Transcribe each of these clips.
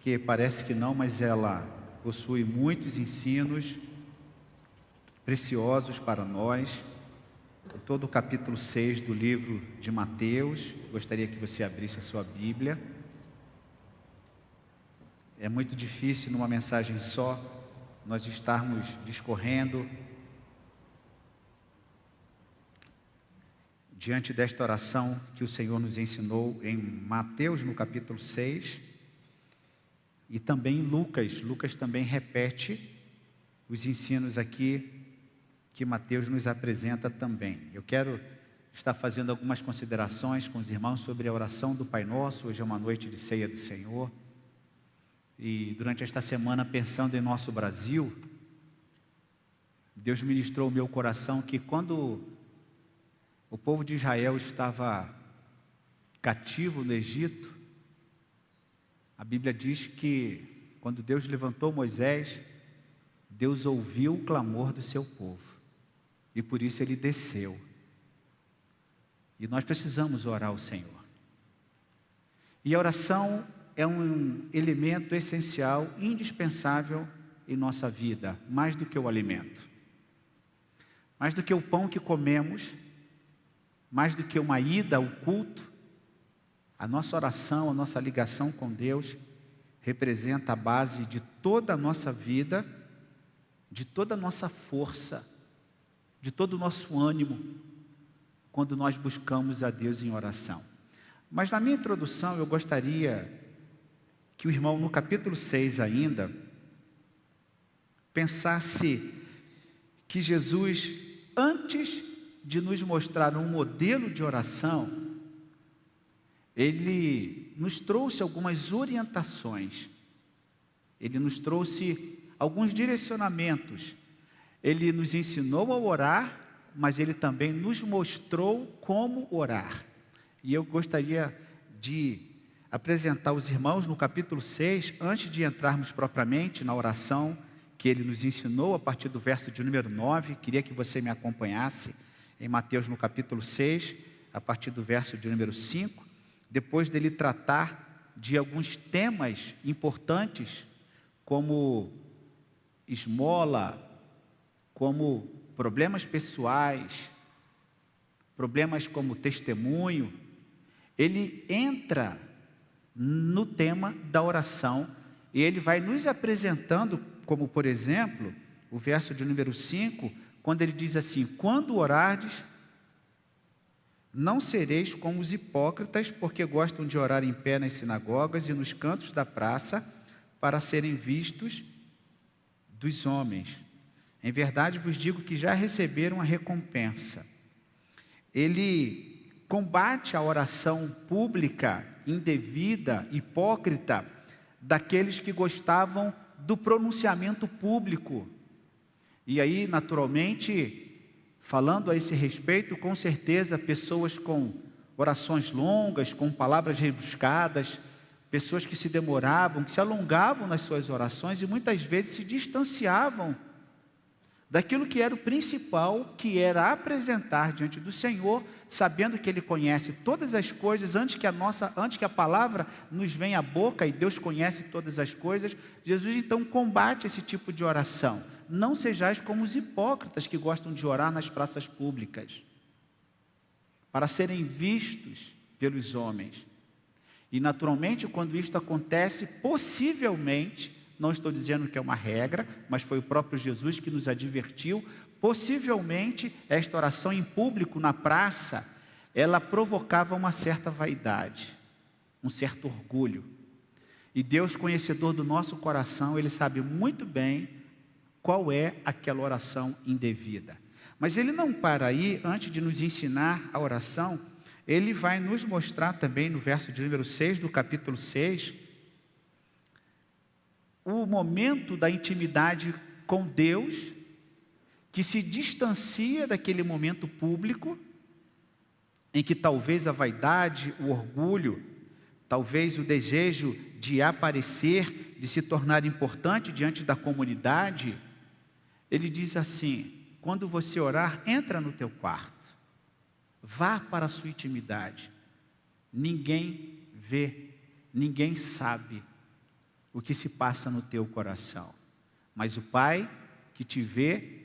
porque parece que não, mas ela possui muitos ensinos preciosos para nós. Todo o capítulo 6 do livro de Mateus, gostaria que você abrisse a sua Bíblia. É muito difícil numa mensagem só nós estarmos discorrendo diante desta oração que o Senhor nos ensinou em Mateus no capítulo 6 e também em Lucas. Lucas também repete os ensinos aqui que Mateus nos apresenta também. Eu quero estar fazendo algumas considerações com os irmãos sobre a oração do Pai Nosso. Hoje é uma noite de ceia do Senhor. E durante esta semana, pensando em nosso Brasil, Deus ministrou ao meu coração que quando o povo de Israel estava cativo no Egito, a Bíblia diz que quando Deus levantou Moisés, Deus ouviu o clamor do seu povo. E por isso ele desceu. E nós precisamos orar ao Senhor. E a oração é um elemento essencial, indispensável em nossa vida, mais do que o alimento. Mais do que o pão que comemos, mais do que uma ida ao culto, a nossa oração, a nossa ligação com Deus, representa a base de toda a nossa vida, de toda a nossa força, de todo o nosso ânimo, quando nós buscamos a Deus em oração. Mas na minha introdução eu gostaria que o irmão no capítulo 6 ainda, pensasse que Jesus, antes de nos mostrar um modelo de oração, Ele nos trouxe algumas orientações, Ele nos trouxe alguns direcionamentos. Ele nos ensinou a orar, mas Ele também nos mostrou como orar. E eu gostaria de apresentar aos irmãos no capítulo 6, antes de entrarmos propriamente na oração que Ele nos ensinou a partir do verso de número 9. Queria que você me acompanhasse em Mateus no capítulo 6, a partir do verso de número 5, depois dele tratar de alguns temas importantes, como esmola, como problemas pessoais, problemas como testemunho. Ele entra no tema da oração e ele vai nos apresentando, como por exemplo, o verso de número 5, quando ele diz assim: quando orardes, não sereis como os hipócritas, porque gostam de orar em pé nas sinagogas e nos cantos da praça, para serem vistos dos homens. Em verdade vos digo que já receberam a recompensa. Ele combate a oração pública, indevida, hipócrita, daqueles que gostavam do pronunciamento público. E aí, naturalmente, falando a esse respeito, com certeza, pessoas com orações longas, com palavras rebuscadas, pessoas que se demoravam, que se alongavam nas suas orações e muitas vezes se distanciavam daquilo que era o principal, que era apresentar diante do Senhor, sabendo que Ele conhece todas as coisas, antes que a palavra nos venha à boca, e Deus conhece todas as coisas. Jesus então combate esse tipo de oração. Não sejais como os hipócritas que gostam de orar nas praças públicas, para serem vistos pelos homens. E naturalmente, quando isto acontece, possivelmente, não estou dizendo que é uma regra, mas foi o próprio Jesus que nos advertiu, possivelmente esta oração em público, na praça, ela provocava uma certa vaidade, um certo orgulho. E Deus, conhecedor do nosso coração, Ele sabe muito bem qual é aquela oração indevida. Mas Ele não para aí. Antes de nos ensinar a oração, Ele vai nos mostrar também no verso de número 6 do capítulo 6, o momento da intimidade com Deus, que se distancia daquele momento público, em que talvez a vaidade, o orgulho, talvez o desejo de aparecer, de se tornar importante diante da comunidade. Ele diz assim: quando você orar, entra no teu quarto, vá para a sua intimidade, ninguém vê, ninguém sabe o que se passa no teu coração. Mas o Pai que te vê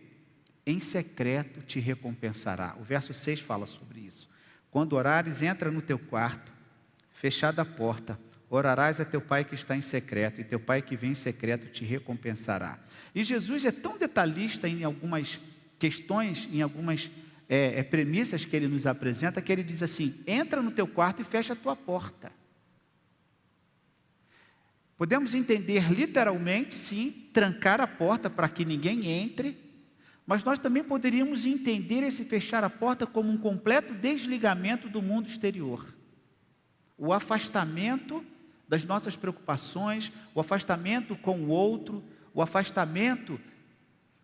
em secreto te recompensará. O verso 6 fala sobre isso. Quando orares, entra no teu quarto, fechada a porta, orarás a teu Pai que está em secreto, e teu Pai que vem em secreto te recompensará. E Jesus é tão detalhista em algumas questões, em algumas premissas que ele nos apresenta, que ele diz assim: entra no teu quarto e fecha a tua porta. Podemos entender literalmente, sim, trancar a porta para que ninguém entre, mas nós também poderíamos entender esse fechar a porta como um completo desligamento do mundo exterior. O afastamento das nossas preocupações, o afastamento com o outro, o afastamento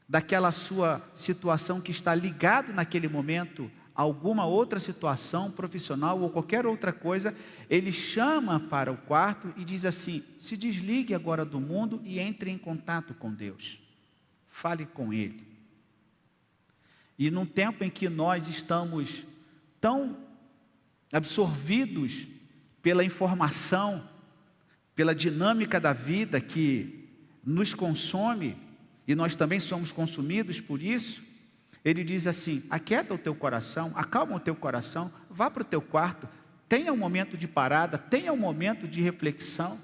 daquela sua situação que está ligado naquele momento a alguma outra situação profissional ou qualquer outra coisa. Ele chama para o quarto e diz assim: se desligue agora do mundo e entre em contato com Deus. Fale com Ele. E num tempo em que nós estamos tão absorvidos pela informação, pela dinâmica da vida que nos consome, e nós também somos consumidos por isso, ele diz assim: aquieta o teu coração, acalma o teu coração, vá para o teu quarto, tenha um momento de parada, tenha um momento de reflexão,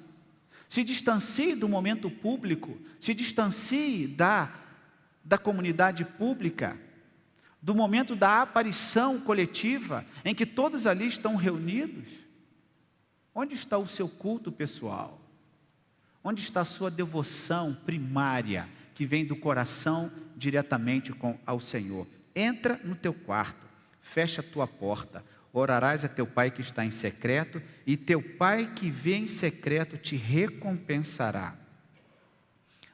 se distancie do momento público, se distancie da comunidade pública, do momento da aparição coletiva, em que todos ali estão reunidos. Onde está o seu culto pessoal? Onde está a sua devoção primária, que vem do coração diretamente ao Senhor? Entra no teu quarto, fecha a tua porta, orarás a teu Pai que está em secreto, e teu Pai que vê em secreto te recompensará.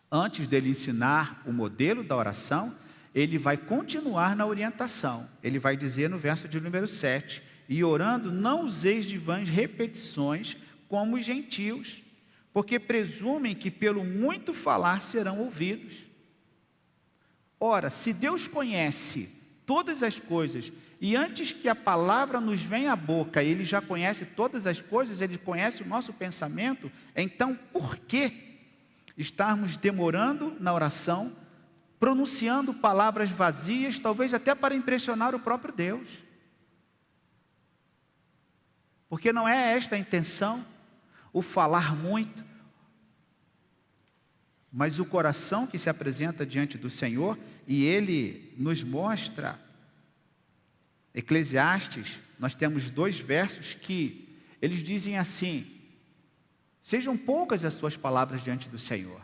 Antes dele ensinar o modelo da oração, ele vai continuar na orientação. Ele vai dizer no verso de número 7, e orando não useis de vãs repetições como os gentios, porque presumem que pelo muito falar serão ouvidos. Ora, se Deus conhece todas as coisas, e antes que a palavra nos venha à boca, Ele já conhece todas as coisas, Ele conhece o nosso pensamento, então por que estarmos demorando na oração, pronunciando palavras vazias, talvez até para impressionar o próprio Deus? Porque não é esta a intenção, o falar muito, mas o coração que se apresenta diante do Senhor. E Ele nos mostra, Eclesiastes, nós temos 2 versos que eles dizem assim: sejam poucas as suas palavras diante do Senhor.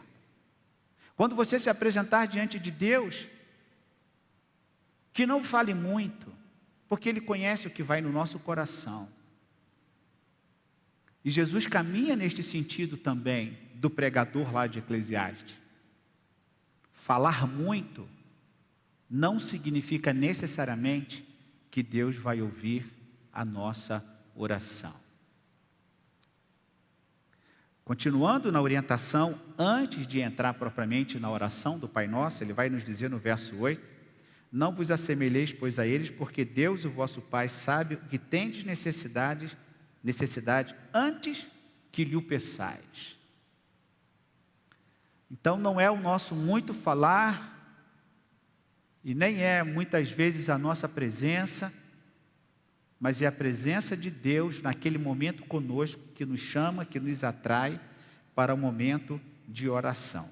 Quando você se apresentar diante de Deus, que não fale muito, porque Ele conhece o que vai no nosso coração. E Jesus caminha neste sentido também, do pregador lá de Eclesiastes. Falar muito não significa necessariamente que Deus vai ouvir a nossa oração. Continuando na orientação, antes de entrar propriamente na oração do Pai Nosso, ele vai nos dizer no verso 8: não vos assemelheis, pois, a eles, porque Deus, o vosso Pai, sabe o que tendes necessidade antes que lhe o peçais. Então não é o nosso muito falar, e nem é muitas vezes a nossa presença, mas é a presença de Deus naquele momento conosco, que nos chama, que nos atrai para o momento de oração.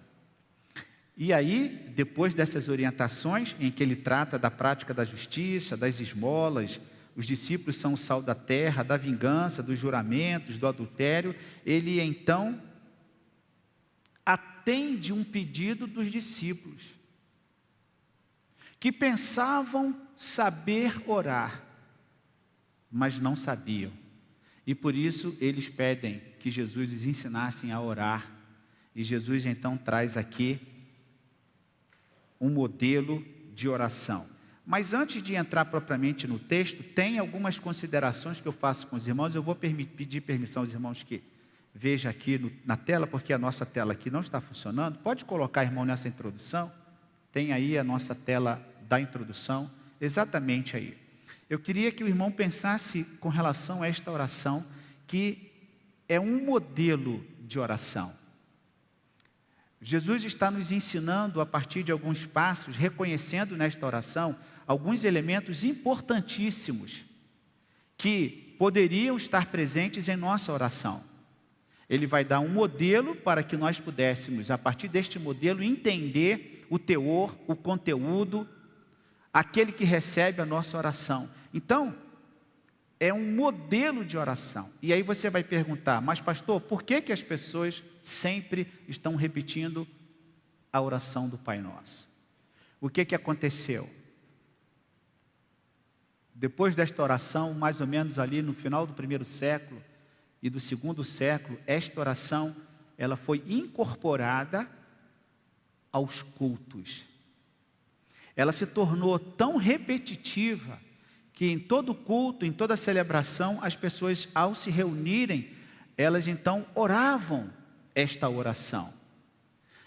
E aí, depois dessas orientações, em que ele trata da prática da justiça, das esmolas, os discípulos são o sal da terra, da vingança, dos juramentos, do adultério, ele então atende um pedido dos discípulos, que pensavam saber orar, mas não sabiam. E por isso eles pedem que Jesus os ensinasse a orar. E Jesus então traz aqui um modelo de oração. Mas antes de entrar propriamente no texto, tem algumas considerações que eu faço com os irmãos. Eu vou pedir permissão aos irmãos que vejam aqui na tela, porque a nossa tela aqui não está funcionando. Pode colocar, irmão, nessa introdução. Tem aí a nossa tela da introdução, exatamente aí. Eu queria que o irmão pensasse com relação a esta oração, que é um modelo de oração. Jesus está nos ensinando a partir de alguns passos, reconhecendo nesta oração alguns elementos importantíssimos que poderiam estar presentes em nossa oração. Ele vai dar um modelo para que nós pudéssemos, a partir deste modelo, entender o teor, o conteúdo, aquele que recebe a nossa oração. Então, é um modelo de oração. E aí você vai perguntar, mas pastor, por que as pessoas sempre estão repetindo a oração do Pai Nosso? O que aconteceu? Depois desta oração, mais ou menos ali no final do primeiro século e do segundo século, esta oração, ela foi incorporada aos cultos. Ela se tornou tão repetitiva que em todo culto, em toda celebração, as pessoas, ao se reunirem, elas então oravam esta oração.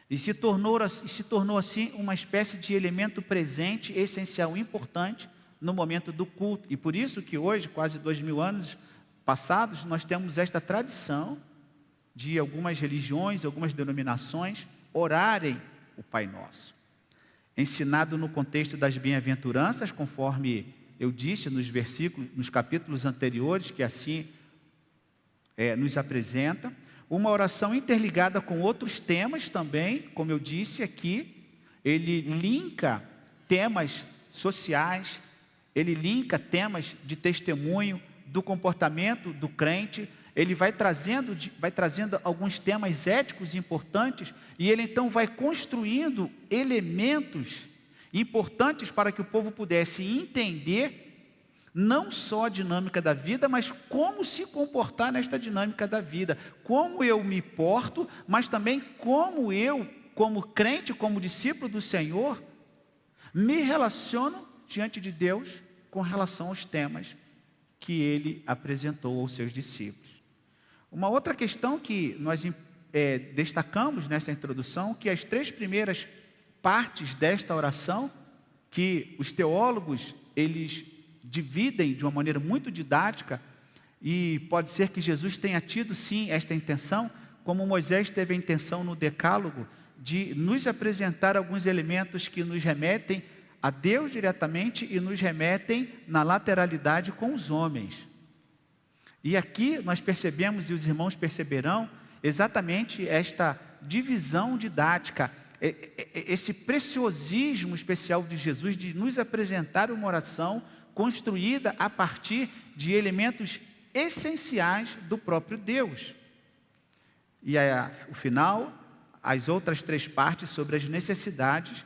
E se tornou assim uma espécie de elemento presente, essencial, importante, no momento do culto. E por isso que hoje, quase 2000 anos passados, nós temos esta tradição de algumas religiões, algumas denominações, orarem o Pai Nosso. Ensinado no contexto das bem-aventuranças, conforme eu disse nos capítulos anteriores, que assim nos apresenta, uma oração interligada com outros temas também, como eu disse aqui, ele linka temas sociais, ele linka temas de testemunho, do comportamento do crente, ele vai trazendo alguns temas éticos importantes, e ele então vai construindo elementos importantes para que o povo pudesse entender não só a dinâmica da vida, mas como se comportar nesta dinâmica da vida, como eu me porto, mas também como eu, como crente, como discípulo do Senhor, me relaciono diante de Deus com relação aos temas que ele apresentou aos seus discípulos. Uma outra questão que nós destacamos nessa introdução, que as 3 primeiras partes desta oração, que os teólogos, eles dividem de uma maneira muito didática, e pode ser que Jesus tenha tido sim esta intenção, como Moisés teve a intenção no Decálogo, de nos apresentar alguns elementos que nos remetem a Deus diretamente e nos remetem na lateralidade com os homens. E aqui nós percebemos, e os irmãos perceberão, exatamente esta divisão didática, esse preciosismo especial de Jesus de nos apresentar uma oração construída a partir de elementos essenciais do próprio Deus. E o final, as outras 3 partes sobre as necessidades,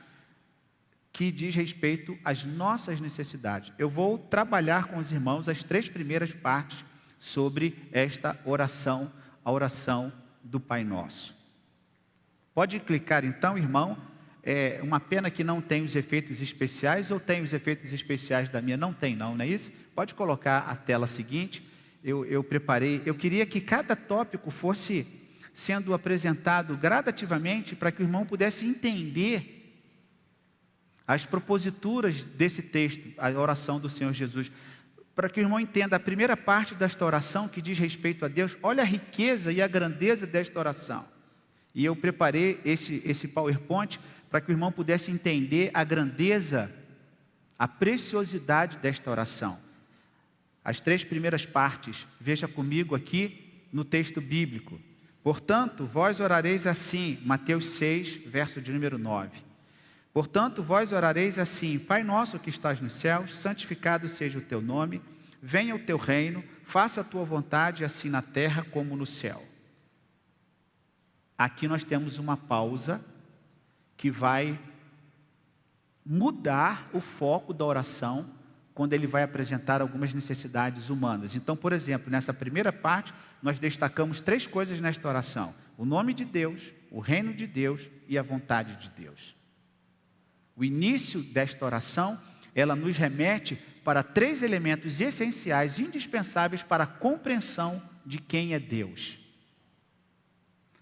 que diz respeito às nossas necessidades. Eu vou trabalhar com os irmãos as 3 primeiras partes sobre esta oração, a oração do Pai Nosso. Pode clicar então, irmão. É uma pena que não tem os efeitos especiais, ou tem os efeitos especiais da minha? Não tem não é isso? Pode colocar a tela seguinte. Eu preparei, eu queria que cada tópico fosse sendo apresentado gradativamente, para que o irmão pudesse entender as proposituras desse texto, a oração do Senhor Jesus, para que o irmão entenda a primeira parte desta oração que diz respeito a Deus. Olha a riqueza e a grandeza desta oração. E eu preparei esse PowerPoint para que o irmão pudesse entender a grandeza, a preciosidade desta oração. As 3 primeiras partes, veja comigo aqui no texto bíblico. Portanto, vós orareis assim, Mateus 6, verso de número 9. Portanto, vós orareis assim: Pai nosso que estás nos céus, santificado seja o teu nome, venha o teu reino, faça a tua vontade, assim na terra como no céu. Aqui nós temos uma pausa que vai mudar o foco da oração quando ele vai apresentar algumas necessidades humanas. Então, por exemplo, nessa primeira parte, nós destacamos 3 coisas nesta oração: o nome de Deus, o reino de Deus e a vontade de Deus. O início desta oração, ela nos remete para 3 elementos essenciais, indispensáveis para a compreensão de quem é Deus.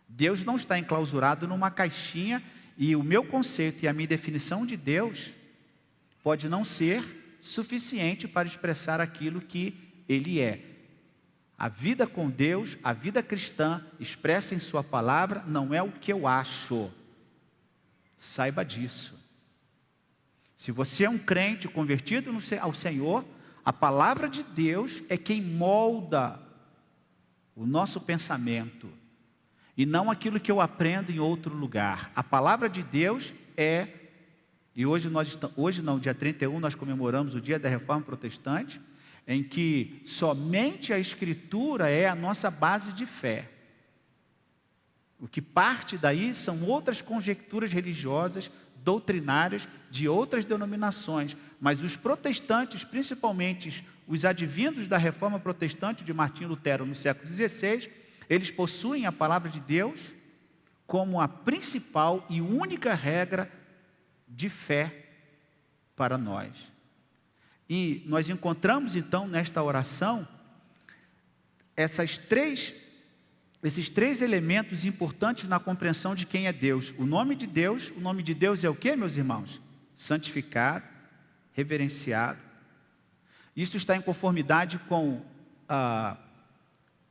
Deus não está enclausurado numa caixinha, e o meu conceito e a minha definição de Deus pode não ser suficiente para expressar aquilo que Ele é. A vida com Deus, a vida cristã, expressa em sua palavra, não é o que eu acho, Saiba disso. Se você é um crente convertido ao Senhor, a palavra de Deus é quem molda o nosso pensamento, e não aquilo que eu aprendo em outro lugar. A palavra de Deus é, e hoje não, dia 31, nós comemoramos o dia da Reforma Protestante, em que somente a Escritura é a nossa base de fé. O que parte daí são outras conjecturas religiosas, doutrinárias, de outras denominações, mas os protestantes, principalmente os advindos da Reforma Protestante de Martinho Lutero no século XVI, eles possuem a palavra de Deus como a principal e única regra de fé para nós. E nós encontramos então nesta oração esses três elementos importantes na compreensão de quem é Deus. O nome de Deus é o que, meus irmãos? Santificado, reverenciado. Isso está em conformidade com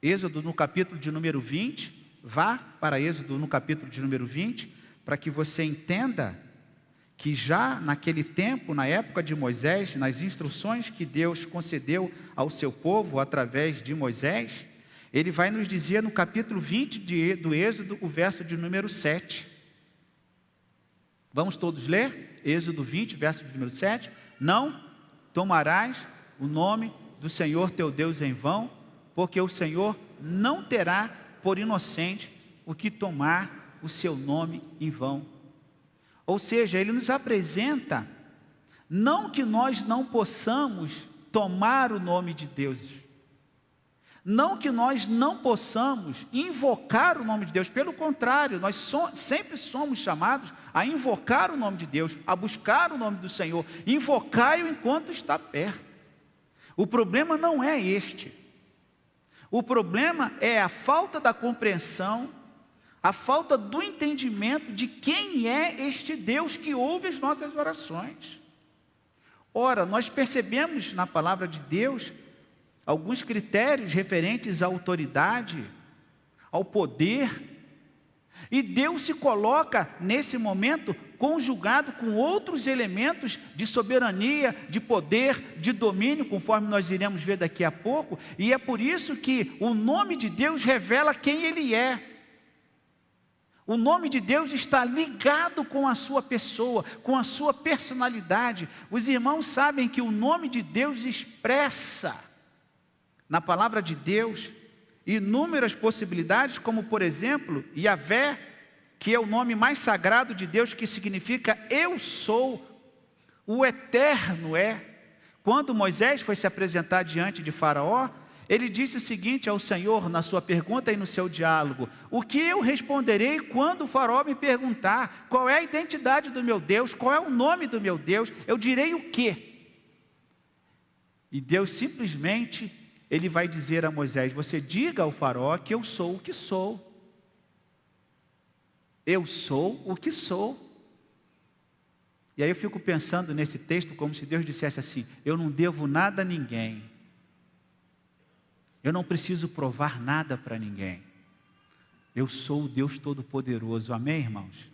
Êxodo no capítulo de número 20. Vá para Êxodo no capítulo de número 20, para que você entenda que já naquele tempo, na época de Moisés, nas instruções que Deus concedeu ao seu povo através de Moisés, ele vai nos dizer no capítulo 20 do Êxodo, o verso de número 7. Vamos todos ler? Êxodo 20, verso de número 7. Não tomarás o nome do Senhor teu Deus em vão, porque o Senhor não terá por inocente o que tomar o seu nome em vão. Ou seja, ele nos apresenta, não que nós não possamos tomar o nome de Deus, não que nós não possamos invocar o nome de Deus, pelo contrário, nós sempre somos chamados a invocar o nome de Deus, a buscar o nome do Senhor, invocai-o enquanto está perto. O problema não é este, o problema é a falta da compreensão, a falta do entendimento de quem é este Deus que ouve as nossas orações. Ora, nós percebemos na palavra de Deus alguns critérios referentes à autoridade, ao poder, e Deus se coloca nesse momento conjugado com outros elementos de soberania, de poder, de domínio, conforme nós iremos ver daqui a pouco, e é por isso que o nome de Deus revela quem Ele é. O nome de Deus está ligado com a sua pessoa, com a sua personalidade. Os irmãos sabem que o nome de Deus expressa, na palavra de Deus, inúmeras possibilidades, como por exemplo, Yahvé, que é o nome mais sagrado de Deus, que significa eu sou, o eterno é. Quando Moisés foi se apresentar diante de Faraó, ele disse o seguinte ao Senhor, na sua pergunta e no seu diálogo: o que eu responderei quando o Faraó me perguntar qual é a identidade do meu Deus, qual é o nome do meu Deus, eu direi o quê? E Deus simplesmente, Ele vai dizer a Moisés: você diga ao Faraó que eu sou o que sou. Eu sou o que sou. E aí eu fico pensando nesse texto como se Deus dissesse assim: eu não devo nada a ninguém. Eu não preciso provar nada para ninguém. Eu sou o Deus Todo-Poderoso. Amém, irmãos?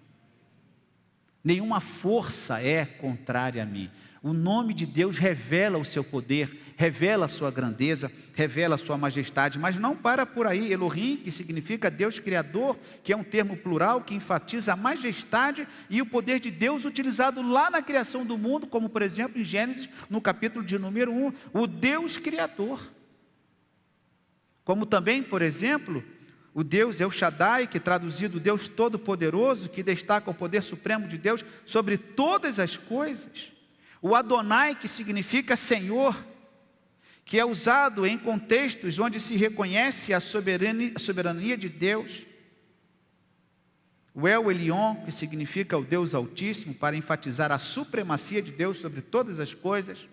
Nenhuma força é contrária a mim. O nome de Deus revela o seu poder, revela a sua grandeza, revela a sua majestade, mas não para por aí. Elohim, que significa Deus Criador, que é um termo plural que enfatiza a majestade e o poder de Deus utilizado lá na criação do mundo, como por exemplo em Gênesis, no capítulo de número 1, o Deus Criador. Como também, por exemplo, o Deus El Shaddai, que traduzido Deus Todo-Poderoso, que destaca o poder supremo de Deus sobre todas as coisas. O Adonai, que significa Senhor, que é usado em contextos onde se reconhece a soberania de Deus. O El Elyon, que significa o Deus Altíssimo, para enfatizar a supremacia de Deus sobre todas as coisas.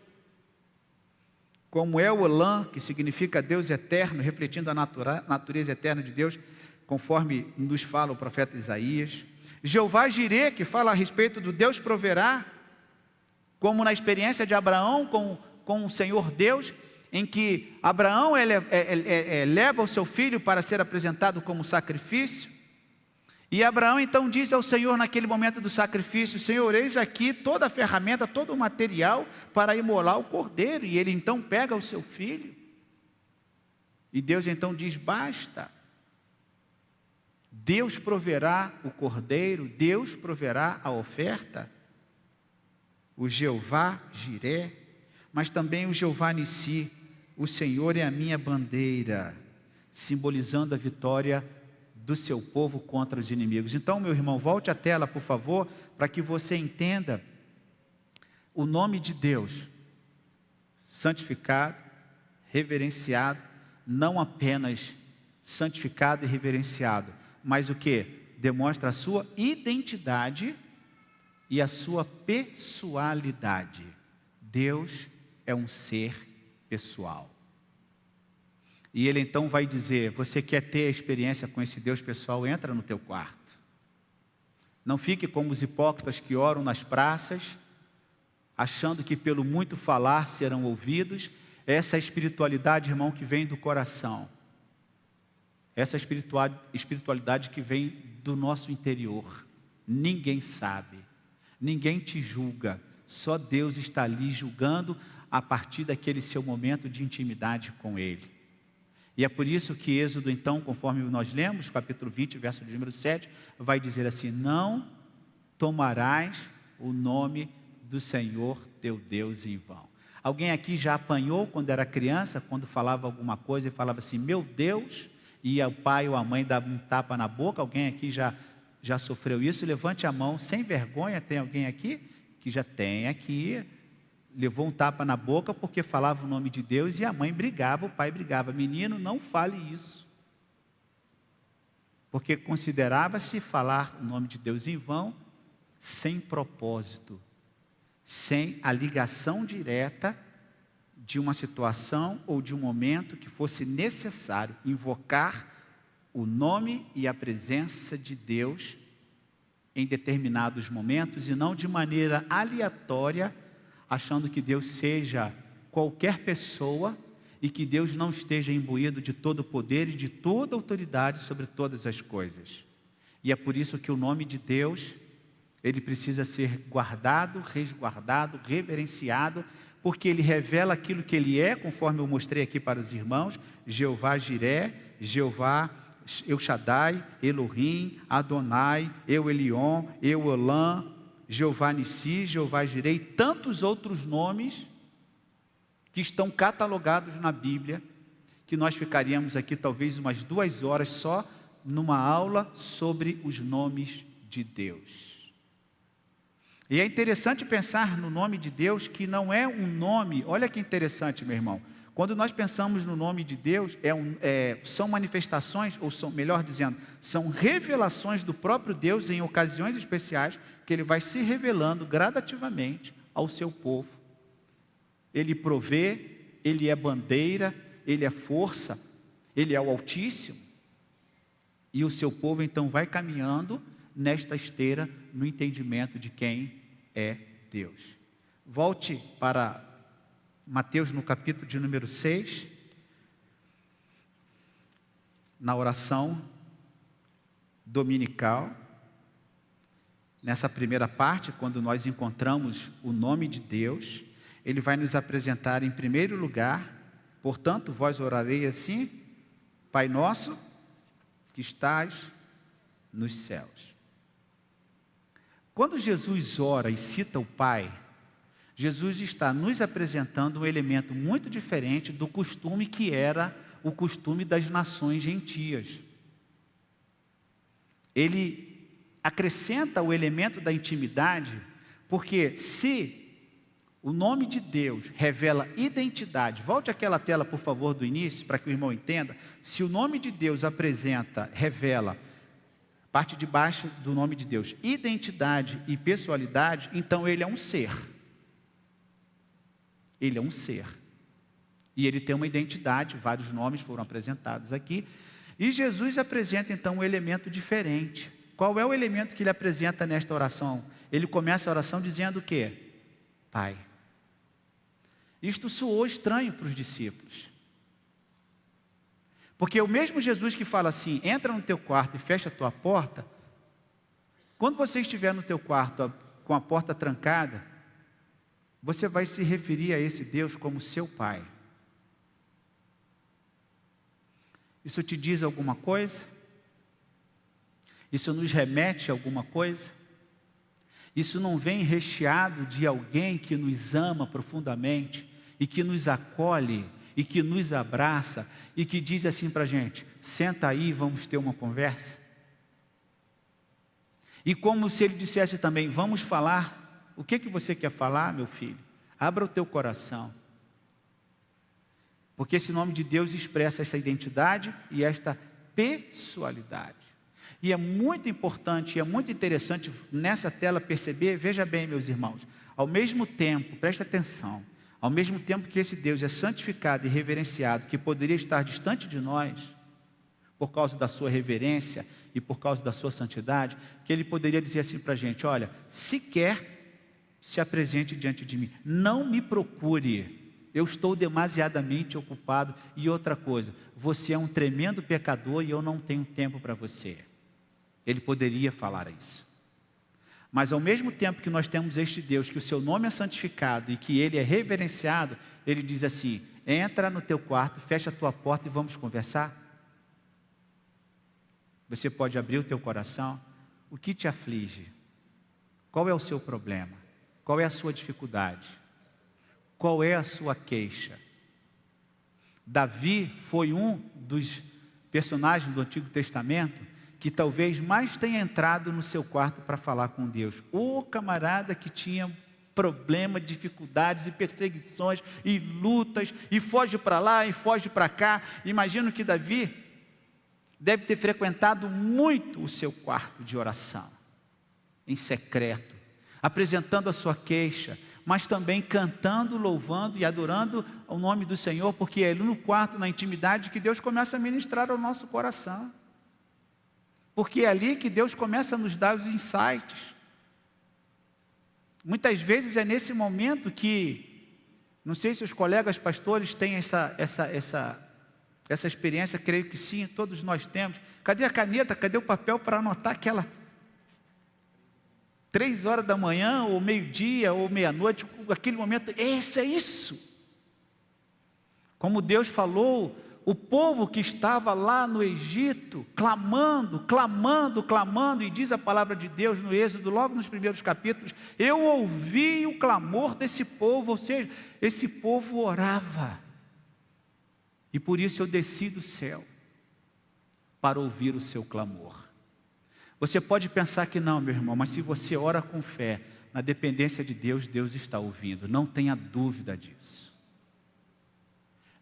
Como El Olam, que significa Deus eterno, refletindo a natureza eterna de Deus, conforme nos fala o profeta Isaías. Jeová Jirê, que fala a respeito do Deus proverá, como na experiência de Abraão com o Senhor Deus, em que Abraão leva o seu filho para ser apresentado como sacrifício, E Abraão então diz ao Senhor naquele momento do sacrifício: Senhor, eis aqui toda a ferramenta, todo o material para imolar o cordeiro. E ele então pega o seu filho. E Deus então diz: basta. Deus proverá o cordeiro, Deus proverá a oferta. O Jeová Jiré, mas também o Jeová Nissi, o Senhor é a minha bandeira, simbolizando a vitória do seu povo contra os inimigos. Então, meu irmão, volte à tela, por favor, para que você entenda o nome de Deus, santificado, reverenciado, não apenas santificado e reverenciado, mas o que? Demonstra a sua identidade e a sua pessoalidade. Deus é um ser pessoal. E ele então vai dizer: você quer ter a experiência com esse Deus pessoal? Entra no teu quarto. Não fique como os hipócritas que oram nas praças, achando que pelo muito falar serão ouvidos. Essa espiritualidade, irmão, que vem do coração. Essa espiritualidade que vem do nosso interior. Ninguém sabe, ninguém te julga, só Deus está ali julgando a partir daquele seu momento de intimidade com Ele. E é por isso que Êxodo, então, conforme nós lemos, capítulo 20, verso de número 7, vai dizer assim: não tomarás o nome do Senhor teu Deus em vão. Alguém aqui já apanhou quando era criança, quando falava alguma coisa e falava assim, meu Deus, e o pai ou a mãe dava um tapa na boca? Alguém aqui já sofreu isso? Levante a mão, sem vergonha. Tem alguém aqui? Que já tem aqui. Levou um tapa na boca porque falava o nome de Deus e a mãe brigava, o pai brigava. Menino, não fale isso. Porque considerava-se falar o nome de Deus em vão, sem propósito, sem a ligação direta de uma situação ou de um momento que fosse necessário invocar o nome e a presença de Deus em determinados momentos e não de maneira aleatória, achando que Deus seja qualquer pessoa e que Deus não esteja imbuído de todo o poder e de toda a autoridade sobre todas as coisas. E é por isso que o nome de Deus, ele precisa ser guardado, resguardado, reverenciado, porque ele revela aquilo que ele é, conforme eu mostrei aqui para os irmãos: Jeová Jiré, Jeová El Shaddai, Elohim, Adonai, Eu Elion, Eu Olam, Jeová Nissi, Jeová Jireh, e tantos outros nomes que estão catalogados na Bíblia, que nós ficaríamos aqui talvez umas 2 horas só numa aula sobre os nomes de Deus. E é interessante pensar no nome de Deus, que não é um nome. Olha que interessante, meu irmão. Quando nós pensamos no nome de Deus, são manifestações, ou são, melhor dizendo, são revelações do próprio Deus em ocasiões especiais, que Ele vai se revelando gradativamente ao seu povo. Ele provê, Ele é bandeira, Ele é força, Ele é o Altíssimo. E o seu povo então vai caminhando nesta esteira, no entendimento de quem é Deus. Volte para Mateus no capítulo de número 6, na oração dominical, nessa primeira parte, quando nós encontramos o nome de Deus, ele vai nos apresentar em primeiro lugar: portanto, vós orareis assim, Pai nosso, que estás nos céus. Quando Jesus ora e cita o Pai, Jesus está nos apresentando um elemento muito diferente do costume que era o costume das nações gentias. Ele acrescenta o elemento da intimidade, porque se o nome de Deus revela identidade, volte àquela tela, por favor, do início, para que o irmão entenda. Se o nome de Deus revela, parte de baixo do nome de Deus, identidade e pessoalidade, então ele é um ser. Ele é um ser. E ele tem uma identidade, vários nomes foram apresentados aqui. E Jesus apresenta então um elemento diferente. Qual é o elemento que ele apresenta nesta oração? Ele começa a oração dizendo o quê? Pai. Isto soou estranho para os discípulos. Porque o mesmo Jesus que fala assim, entra no teu quarto e fecha a tua porta, Quando você estiver no teu quarto com a porta trancada, você vai se referir a esse Deus como seu Pai. Isso te diz alguma coisa? Isso nos remete a alguma coisa? Isso não vem recheado de alguém que nos ama profundamente e que nos acolhe e que nos abraça e que diz assim para a gente: senta aí, vamos ter uma conversa? E como se ele dissesse também: vamos falar, o que você quer falar, meu filho? Abra o teu coração. Porque esse nome de Deus expressa essa identidade e esta pessoalidade. E é muito importante, e é muito interessante nessa tela perceber, veja bem, meus irmãos, ao mesmo tempo, presta atenção, ao mesmo tempo que esse Deus é santificado e reverenciado, que poderia estar distante de nós, por causa da sua reverência e por causa da sua santidade, que ele poderia dizer assim para a gente: olha, sequer se apresente diante de mim, não me procure, eu estou demasiadamente ocupado. E outra coisa, você é um tremendo pecador e eu não tenho tempo para você. Ele poderia falar isso. Mas ao mesmo tempo que nós temos este Deus, que o seu nome é santificado e que ele é reverenciado, ele diz assim: entra no teu quarto, fecha a tua porta e vamos conversar. Você pode abrir o teu coração. O que te aflige? Qual é o seu problema? Qual é a sua dificuldade? Qual é a sua queixa? Davi foi um dos personagens do Antigo Testamento que talvez mais tenha entrado no seu quarto para falar com Deus. O camarada que tinha problema, dificuldades e perseguições e lutas, e foge para lá e foge para cá. Imagino que Davi deve ter frequentado muito o seu quarto de oração, em secreto, apresentando a sua queixa, mas também cantando, louvando e adorando o nome do Senhor, porque é no quarto, na intimidade, que Deus começa a ministrar ao nosso coração. Porque é ali que Deus começa a nos dar os insights. Muitas vezes é nesse momento que, não sei se os colegas pastores têm essa experiência, creio que sim, todos nós temos. Cadê a caneta, cadê o papel para anotar aquela 3 horas da manhã, ou meio-dia, ou meia-noite, aquele momento? Esse é isso. Como Deus falou, o povo que estava lá no Egito, clamando, clamando, clamando, e diz a palavra de Deus no Êxodo, logo nos primeiros capítulos: eu ouvi o clamor desse povo, ou seja, esse povo orava, e por isso eu desci do céu, para ouvir o seu clamor. Você pode pensar que não, meu irmão, mas se você ora com fé, na dependência de Deus, Deus está ouvindo, não tenha dúvida disso.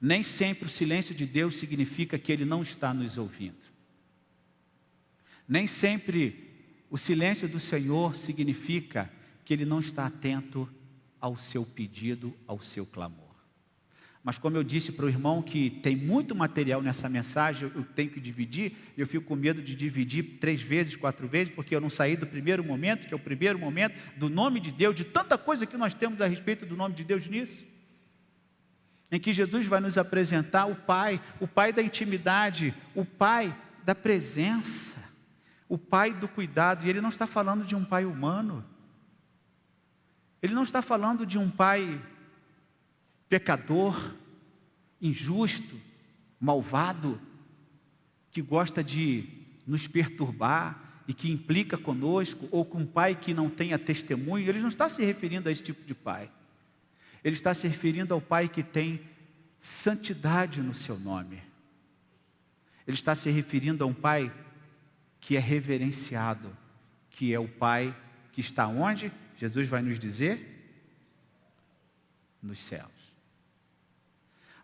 Nem sempre o silêncio de Deus significa que Ele não está nos ouvindo. Nem sempre o silêncio do Senhor significa que Ele não está atento ao seu pedido, ao seu clamor. Mas como eu disse para o irmão que tem muito material nessa mensagem, eu tenho que dividir, eu fico com medo de dividir 3 vezes, 4 vezes, porque eu não saí do primeiro momento, que é o primeiro momento do nome de Deus, de tanta coisa que nós temos a respeito do nome de Deus nisso. Em que Jesus vai nos apresentar o Pai da intimidade, o Pai da presença, o Pai do cuidado. E Ele não está falando de um Pai humano, Ele não está falando de um Pai pecador, injusto, malvado, que gosta de nos perturbar e que implica conosco, ou com um pai que não tenha testemunho. Ele não está se referindo a esse tipo de pai. Ele está se referindo ao Pai que tem santidade no seu nome. Ele está se referindo a um Pai que é reverenciado, que é o Pai que está onde? Jesus vai nos dizer: nos céus.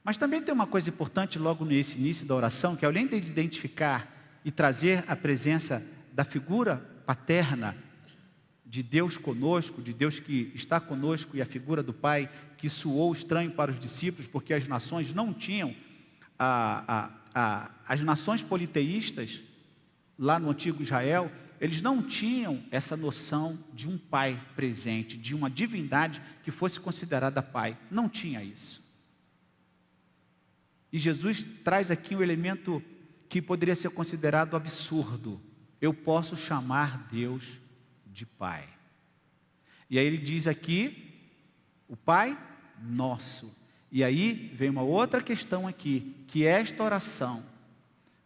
Mas também tem uma coisa importante logo nesse início da oração, que além de identificar e trazer a presença da figura paterna de Deus conosco, de Deus que está conosco, e a figura do Pai que soou estranho para os discípulos, porque as nações não tinham, as nações politeístas, lá no antigo Israel, eles não tinham essa noção de um Pai presente, de uma divindade que fosse considerada Pai, não tinha isso. E Jesus traz aqui um elemento que poderia ser considerado absurdo: eu posso chamar Deus de Pai. E aí ele diz aqui, o Pai Nosso. E aí vem uma outra questão aqui, que esta oração,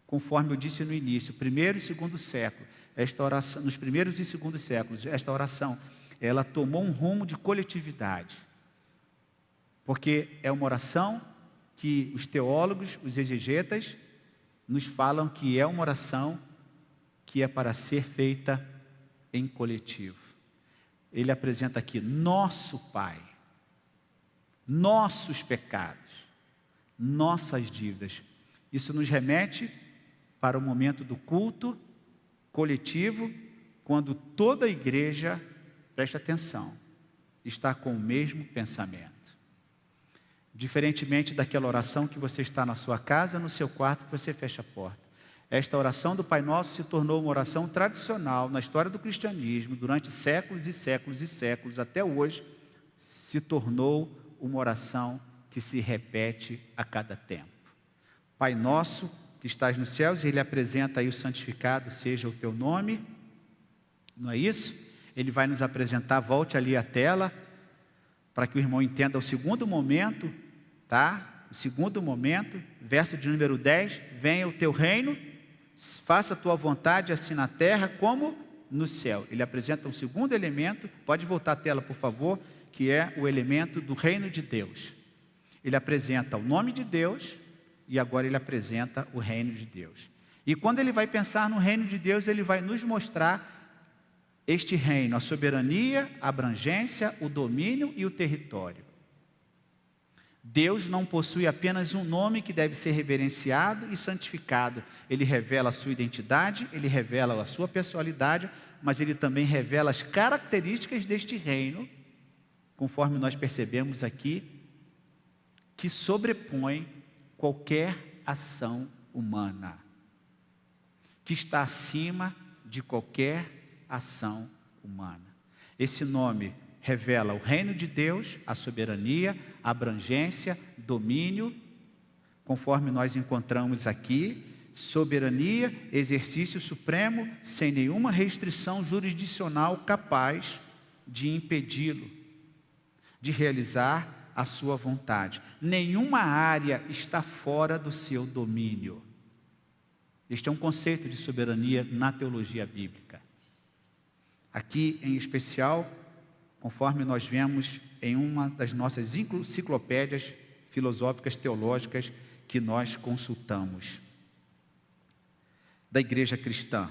conforme eu disse no início, primeiro e segundo século, esta oração, nos primeiros e segundos séculos, esta oração, ela tomou um rumo de coletividade. Porque é uma oração que os teólogos, os exegetas, nos falam que é uma oração que é para ser feita em coletivo. Ele apresenta aqui, nosso Pai, nossos pecados, nossas dívidas. Isso nos remete para o momento do culto coletivo, quando toda a igreja, presta atenção, está com o mesmo pensamento. Diferentemente daquela oração que você está na sua casa, no seu quarto, que você fecha a porta. Esta oração do Pai Nosso se tornou uma oração tradicional na história do cristianismo, durante séculos e séculos e séculos, até hoje, se tornou uma oração que se repete a cada tempo. Pai Nosso, que estás nos céus, ele apresenta aí o santificado seja o teu nome, não é isso? Ele vai nos apresentar, volte ali a tela, para que o irmão entenda o segundo momento, tá? O segundo momento, verso de número 10, venha o teu reino, faça a tua vontade assim na terra como no céu. Ele apresenta um segundo elemento, pode voltar a tela por favor, que é o elemento do reino de Deus. Ele apresenta o nome de Deus e agora ele apresenta o reino de Deus. E quando ele vai pensar no reino de Deus, ele vai nos mostrar este reino, a soberania, a abrangência, o domínio e o território. Deus não possui apenas um nome que deve ser reverenciado e santificado. Ele revela a sua identidade, ele revela a sua personalidade, mas ele também revela as características deste reino, conforme nós percebemos aqui, que sobrepõe qualquer ação humana, que está acima de qualquer ação humana. Esse nome revela o reino de Deus, a soberania, a abrangência, domínio, conforme nós encontramos aqui, soberania, exercício supremo, sem nenhuma restrição jurisdicional capaz de impedi-lo, de realizar a sua vontade. Nenhuma área está fora do seu domínio. Este é um conceito de soberania na teologia bíblica. Aqui, em especial, conforme nós vemos em uma das nossas enciclopédias filosóficas teológicas que nós consultamos, da igreja cristã.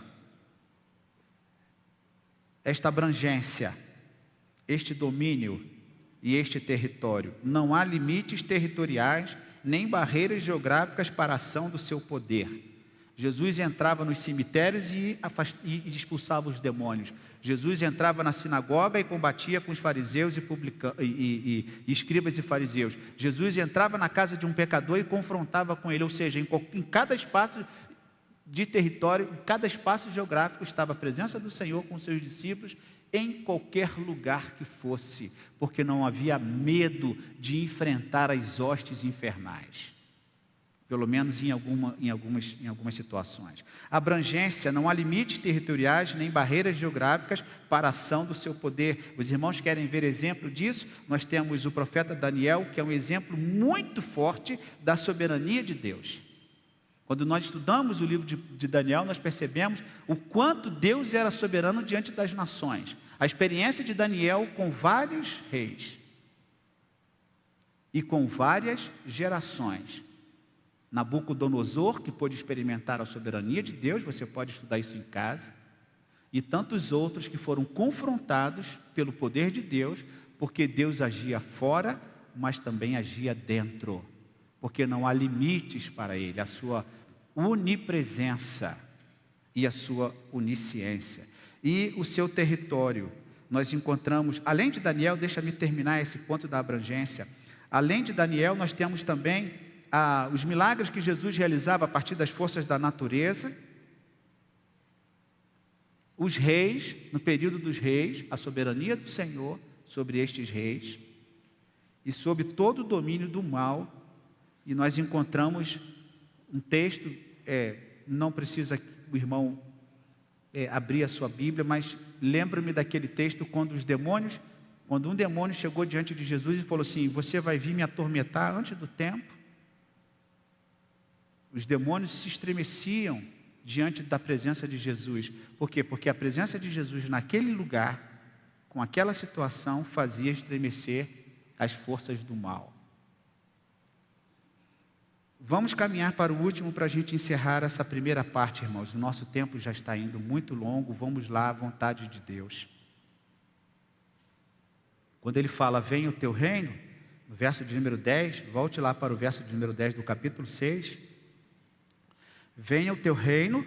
Esta abrangência, este domínio e este território, não há limites territoriais nem barreiras geográficas para a ação do seu poder. Jesus entrava nos cemitérios e expulsava os demônios. Jesus entrava na sinagoga e combatia com os fariseus e escribas e fariseus. Jesus entrava na casa de um pecador e confrontava com ele. Ou seja, em cada espaço de território, em cada espaço geográfico estava a presença do Senhor com seus discípulos, em qualquer lugar que fosse, porque não havia medo de enfrentar as hostes infernais. Pelo menos em algumas situações. Abrangência, não há limites territoriais nem barreiras geográficas para a ação do seu poder. Os irmãos querem ver exemplo disso? Nós temos o profeta Daniel, que é um exemplo muito forte da soberania de Deus. Quando nós estudamos o livro de Daniel, nós percebemos o quanto Deus era soberano diante das nações. A experiência de Daniel com vários reis e com várias gerações. Nabucodonosor, que pôde experimentar a soberania de Deus, você pode estudar isso em casa, e tantos outros que foram confrontados pelo poder de Deus, porque Deus agia fora, mas também agia dentro, porque não há limites para ele, a sua onipresença e a sua onisciência. E o seu território, nós encontramos, além de Daniel, deixa-me terminar esse ponto da abrangência, além de Daniel, nós temos também os milagres que Jesus realizava a partir das forças da natureza, os reis, no período dos reis, a soberania do Senhor sobre estes reis, e sobre todo o domínio do mal, e nós encontramos um texto, não precisa o irmão abrir a sua Bíblia, mas lembra-me daquele texto quando um demônio chegou diante de Jesus e falou assim: você vai vir me atormentar antes do tempo? Os demônios se estremeciam diante da presença de Jesus. Por quê? Porque a presença de Jesus naquele lugar, com aquela situação, fazia estremecer as forças do mal. Vamos caminhar para o último para a gente encerrar essa primeira parte, irmãos. O nosso tempo já está indo muito longo. Vamos lá, à vontade de Deus. Quando ele fala, venha o teu reino, no verso de número 10, volte lá para o verso de número 10 do capítulo 6. Venha o teu reino,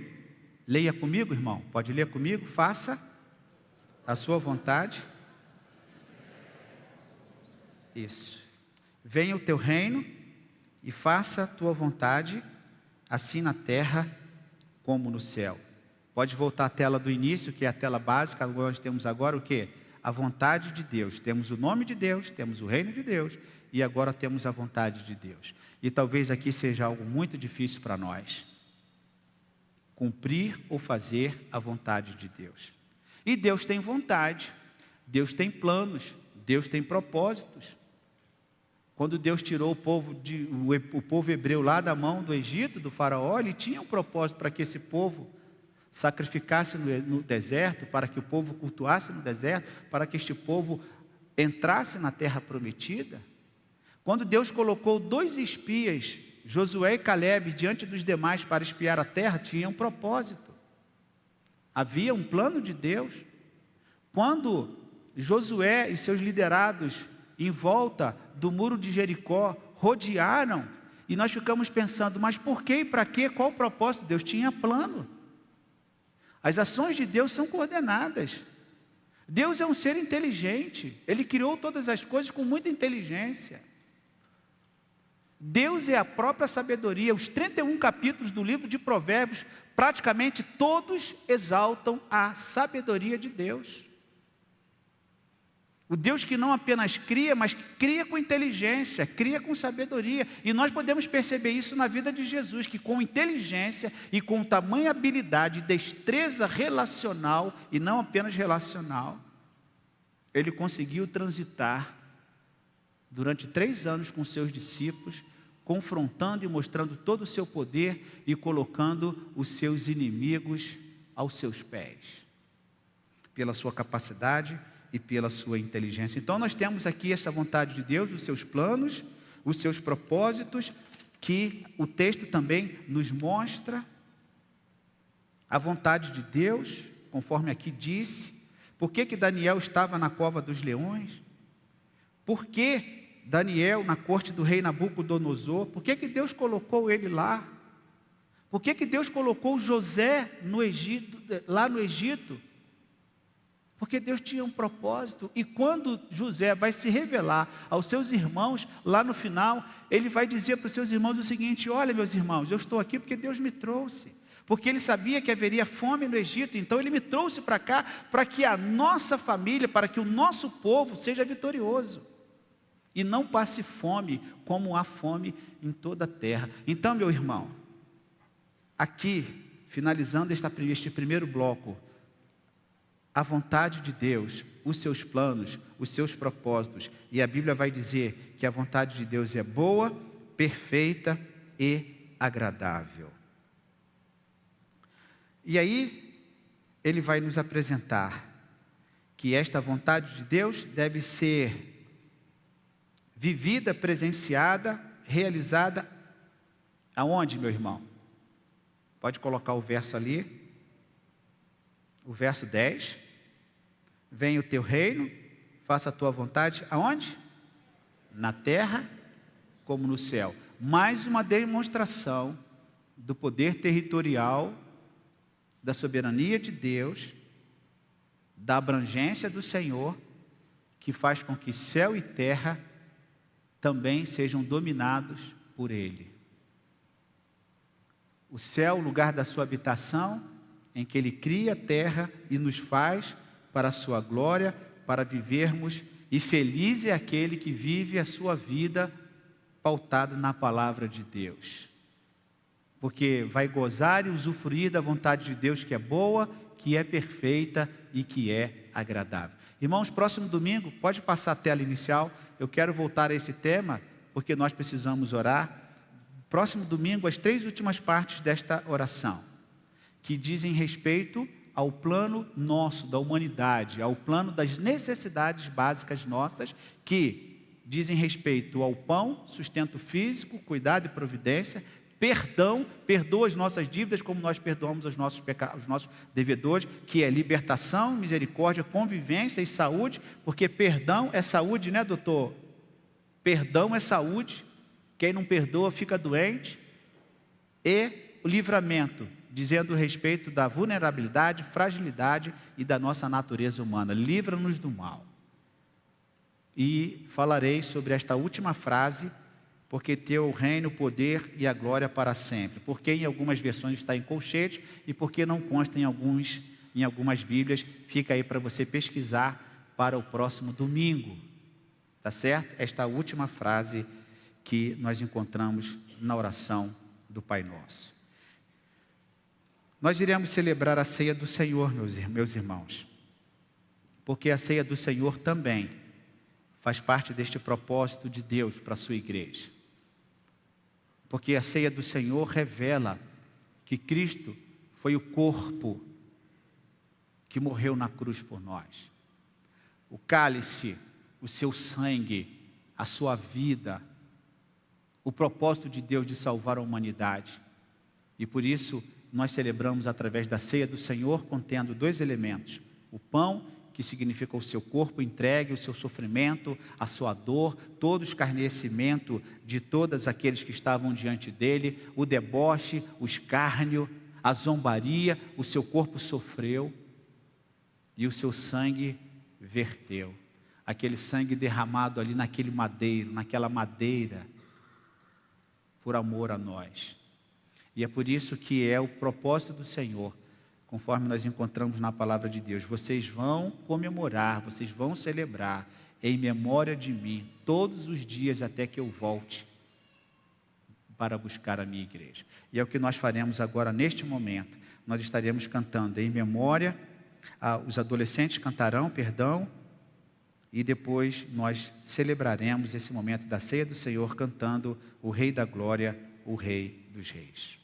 leia comigo, irmão, pode ler comigo, faça a sua vontade. Isso. Venha o teu reino e faça a tua vontade, assim na terra como no céu. Pode voltar à tela do início, que é a tela básica. Nós temos agora o quê? A vontade de Deus. Temos o nome de Deus, temos o reino de Deus e agora temos a vontade de Deus. E talvez aqui seja algo muito difícil para nós. Cumprir ou fazer a vontade de Deus. E Deus tem vontade, Deus tem planos, Deus tem propósitos. Quando Deus tirou o povo hebreu lá da mão do Egito, do faraó, ele tinha um propósito para que esse povo sacrificasse no deserto, para que o povo cultuasse no deserto, para que este povo entrasse na terra prometida. Quando Deus colocou 2 espias, Josué e Calebe, diante dos demais para espiar a terra, tinha um propósito. Havia um plano de Deus. Quando Josué e seus liderados em volta do muro de Jericó rodearam, e nós ficamos pensando, mas por quê e para quê? Qual o propósito? Deus tinha plano. As ações de Deus são coordenadas. Deus é um ser inteligente. Ele criou todas as coisas com muita inteligência. Deus é a própria sabedoria. Os 31 capítulos do livro de Provérbios, praticamente todos exaltam a sabedoria de Deus. O Deus que não apenas cria, mas cria com inteligência, cria com sabedoria. E nós podemos perceber isso na vida de Jesus, que com inteligência e com tamanha habilidade e destreza relacional, e não apenas relacional, ele conseguiu transitar durante 3 anos com seus discípulos, confrontando e mostrando todo o seu poder e colocando os seus inimigos aos seus pés, pela sua capacidade e pela sua inteligência. Então nós temos aqui essa vontade de Deus, os seus planos, os seus propósitos, que o texto também nos mostra. A vontade de Deus, conforme aqui disse. Por que Daniel estava na cova dos leões? Por que Daniel na corte do rei Nabucodonosor? Por que Deus colocou ele lá? Por que Deus colocou José no Egito, lá no Egito? Porque Deus tinha um propósito, e quando José vai se revelar aos seus irmãos, lá no final, ele vai dizer para os seus irmãos o seguinte: olha, meus irmãos, eu estou aqui porque Deus me trouxe, porque Ele sabia que haveria fome no Egito, então Ele me trouxe para cá, para que a nossa família, para que o nosso povo seja vitorioso, e não passe fome, como há fome em toda a terra. Então, meu irmão, aqui, finalizando este primeiro bloco, a vontade de Deus, os seus planos, os seus propósitos. E a Bíblia vai dizer que a vontade de Deus é boa, perfeita e agradável. E aí, ele vai nos apresentar que esta vontade de Deus deve ser vivida, presenciada, realizada, aonde, meu irmão? Pode colocar o verso ali. O verso 10, venha o teu reino, faça a tua vontade, aonde? Na terra como no céu. Mais uma demonstração do poder territorial, da soberania de Deus, da abrangência do Senhor, que faz com que céu e terra também sejam dominados por Ele. O céu, o lugar da sua habitação, em que Ele cria a terra e nos faz para a sua glória, para vivermos, e feliz é aquele que vive a sua vida pautado na palavra de Deus. porque vai gozar e usufruir da vontade de Deus, que é boa, que é perfeita e que é agradável. Irmãos, próximo domingo, pode passar a tela inicial, eu quero voltar a esse tema, porque nós precisamos orar. Próximo domingo, as 3 últimas partes desta oração, que dizem respeito ao plano nosso, da humanidade, ao plano das necessidades básicas nossas, que dizem respeito ao pão, sustento físico, cuidado e providência, perdão, perdoa as nossas dívidas como nós perdoamos os nossos devedores, que é libertação, misericórdia, convivência e saúde, porque perdão é saúde, né, doutor? Perdão é saúde, quem não perdoa fica doente. E o livramento, dizendo respeito da vulnerabilidade, fragilidade e da nossa natureza humana. Livra-nos do mal. E falarei sobre esta última frase, porque teu o reino, o poder e a glória para sempre. Porque em algumas versões está em colchete e porque não consta em algumas Bíblias, fica aí para você pesquisar para o próximo domingo. Tá certo? Esta última frase que nós encontramos na oração do Pai Nosso. Nós iremos celebrar a ceia do Senhor, meus irmãos, porque a ceia do Senhor também faz parte deste propósito de Deus para a sua igreja. Porque a ceia do Senhor revela que Cristo foi o corpo que morreu na cruz por nós. O cálice, o seu sangue, a sua vida, o propósito de Deus de salvar a humanidade. E por isso nós celebramos através da ceia do Senhor, contendo 2 elementos: o pão, que significa o seu corpo entregue, o seu sofrimento, a sua dor, todo o escarnecimento de todos aqueles que estavam diante dele, o deboche, o escárnio, a zombaria, o seu corpo sofreu e o seu sangue verteu. Aquele sangue derramado ali naquele madeiro, naquela madeira, por amor a nós. E é por isso que é o propósito do Senhor, conforme nós encontramos na palavra de Deus. Vocês vão comemorar, vocês vão celebrar em memória de mim todos os dias até que eu volte para buscar a minha igreja. E é o que nós faremos agora neste momento. Nós estaremos cantando em memória, os adolescentes cantarão, perdão, e depois nós celebraremos esse momento da ceia do Senhor cantando o Rei da Glória, o Rei dos Reis.